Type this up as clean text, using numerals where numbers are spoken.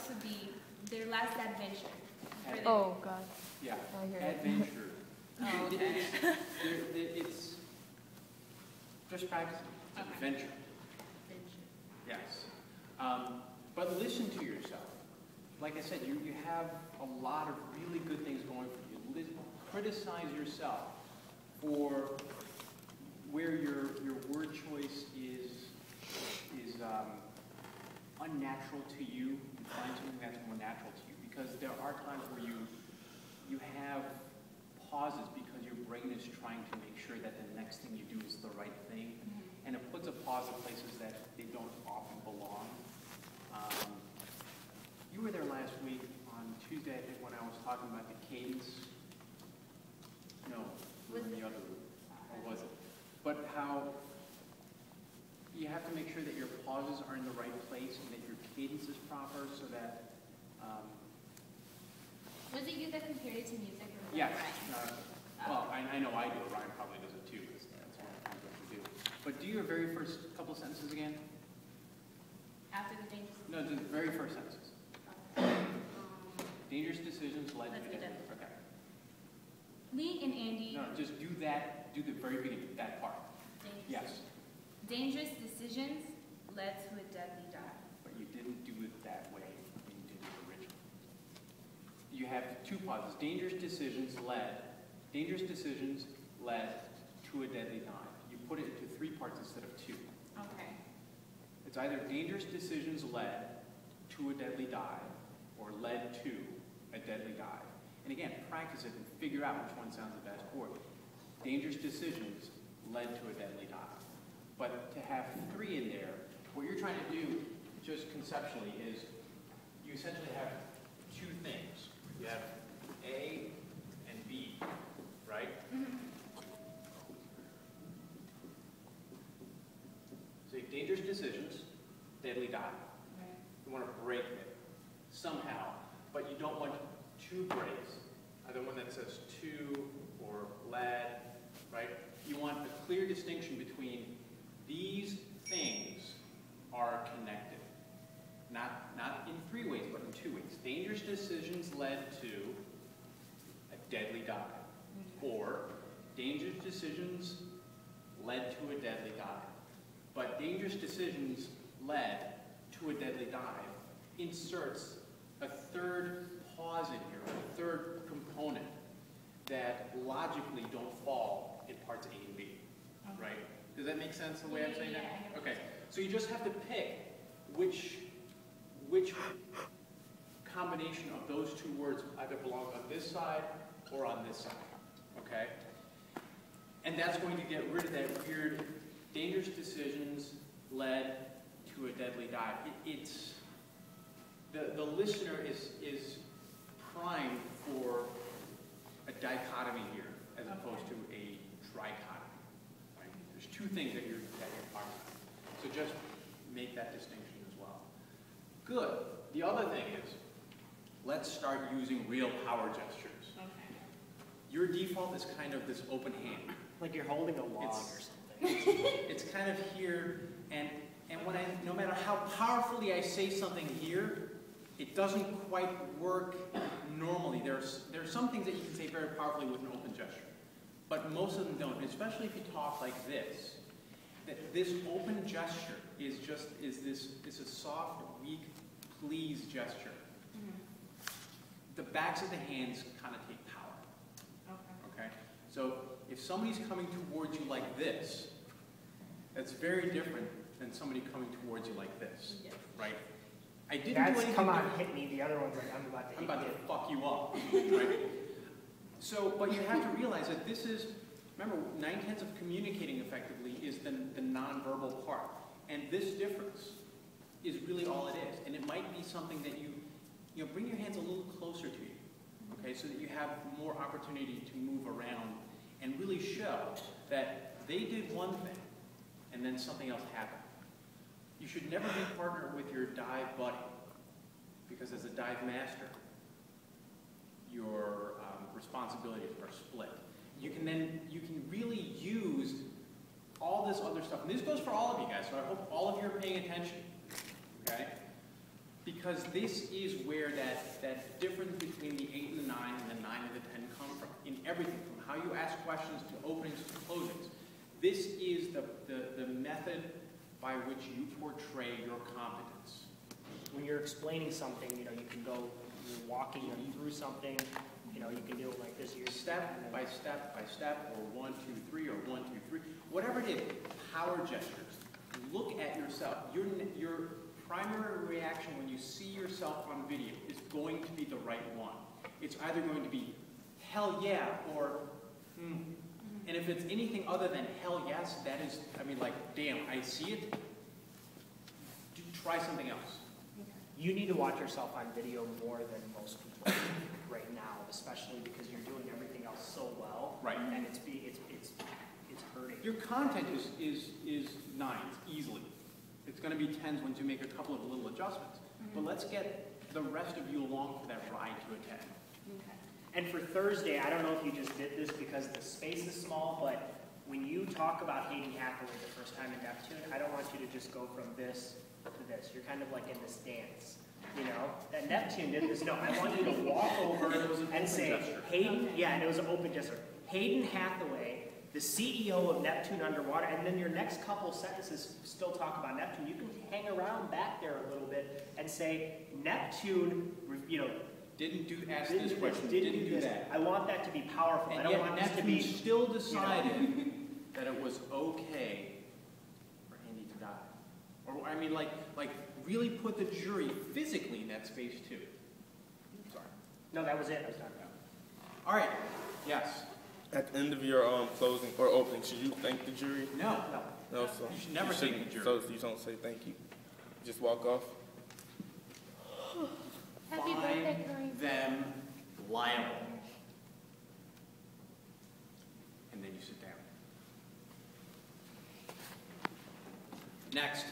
this would be their last adventure. Oh, God. Yeah, I hear it. adventure. Oh, okay. It's just practice. Okay. Adventure. Yes. But listen to yourself. Like I said, you have a lot of really good things going for you. Criticize yourself for where your word choice is unnatural to you, and find something that's more natural to you. Because there are times where you have pauses because your brain is trying to make sure that the next thing you do is the right thing. And it puts a pause in places that they don't often belong. You were there last week on Tuesday, I think, when I was talking about the cadence. No, we were in the other room. Or was it? But how you have to make sure that your pauses are in the right place and that your cadence is proper so that... Was it you that compared it to music? Or yes. Ryan? Well, I know I do. Ryan probably does it too, because that's one of the things that we do. But do your very first couple sentences again. After the dangerous? No, the very first sentences. Dangerous decisions led to... Okay. Lee and Andy... No, just do that, do the very beginning, that part. Yes. Dangerous decisions led to a deadly dive. But you didn't do it that way when you did it originally. You have two pauses. Dangerous decisions led to a deadly dive. You put it into three parts instead of two. Okay. It's either dangerous decisions led to a deadly dive or led to a deadly dive. And again, practice it and figure out which one sounds the best for you. Dangerous decisions led to a deadly dive. But to have three in there, what you're trying to do, just conceptually, is you essentially have two things. You have A and B, right? So you have dangerous decisions, deadly dive. You want to break it somehow, but you don't want two breaks, either one that says to or led, right? You want a clear distinction between these things are connected. Not in three ways, but in two ways. Dangerous decisions led to a deadly dive. Or dangerous decisions led to a deadly dive. But dangerous decisions led to a deadly dive inserts a third pause in here, a third component that logically don't fall in parts A and B, right? Does that make sense the way I'm saying that? Okay, so you just have to pick which combination of those two words either belong on this side or on this side, okay? And that's going to get rid of that weird dangerous decisions led to a deadly dive. It's the listener is primed for a dichotomy here as opposed to a trichotomy. Right? There's two things that you're talking about. So just make that distinction as well. Good. The other thing is, let's start using real power gestures. Okay. Your default is kind of this open hand. Like you're holding a log or something. It's kind of here, and when no matter how powerfully I say something here, it doesn't quite work normally. There are some things that you can say very powerfully with an open gesture, but most of them don't, especially if you talk like this. That this open gesture is a soft, weak, please gesture. The backs of the hands kind of take power. Okay? So if somebody's coming towards you like this, that's very different than somebody coming towards you like this, right? I didn't do anything. Come on, hit me. The other one's like, I'm about to fuck you up, right? So, but you have to realize that this is, remember, 9/10 of communicating effectively is the nonverbal part. And this difference is really all it is. And it might be something that you bring your hands a little closer to you, okay, so that you have more opportunity to move around and really show that they did one thing and then something else happened. You should never be partnered with your dive buddy, because as a dive master, your responsibilities are split. You can really use all this other stuff, and this goes for all of you guys, so I hope all of you are paying attention, okay? Because this is where that difference between the 8 and the 9 and the 9 and the 10 come from. In everything, from how you ask questions to openings to closings. This is the method by which you portray your competence. When you're explaining something, you can go, you're walking them through something, you can do it like this. You're Step by step by step, or 1, 2, 3, or 1, 2, 3. Whatever it is, power gestures. Look at yourself. Your primary reaction when you see yourself on video is going to be the right one. It's either going to be, hell yeah, or, And if it's anything other than hell yes, that is, damn, I see it. Try something else. You need to watch yourself on video more than most people right now, especially because you're doing everything else so well. Right. And it's hurting. Your content is 9s, easily. It's going to be 10s once you make a couple of little adjustments. But let's get the rest of you along for that ride to a 10. Okay. And for Thursday, I don't know if you just did this because the space is small, but when you talk about Hayden Hathaway the first time in Neptune, I don't want you to just go from this to this. You're kind of like in this dance. That Neptune did this. No, I want you to walk over and say, gesture. Hayden, yeah, and it was an open gesture. Hayden Hathaway, the CEO of Neptune Underwater, and then your next couple sentences still talk about Neptune. You can hang around back there a little bit and say, Neptune, Didn't ask this question, didn't do that. I want that to be powerful. And I don't yet want this to Neptune be still decided that it was okay for Andy to die. Or really put the jury physically in that space too. Sorry. No, that was it I was talking about. All right. Yes. At the end of your closing or opening, should you thank the jury? No. No, so You should never thank the jury. So you don't say thank you. Just walk off. Happy birthday, Kareem. Find them liable. And then you sit down. Next.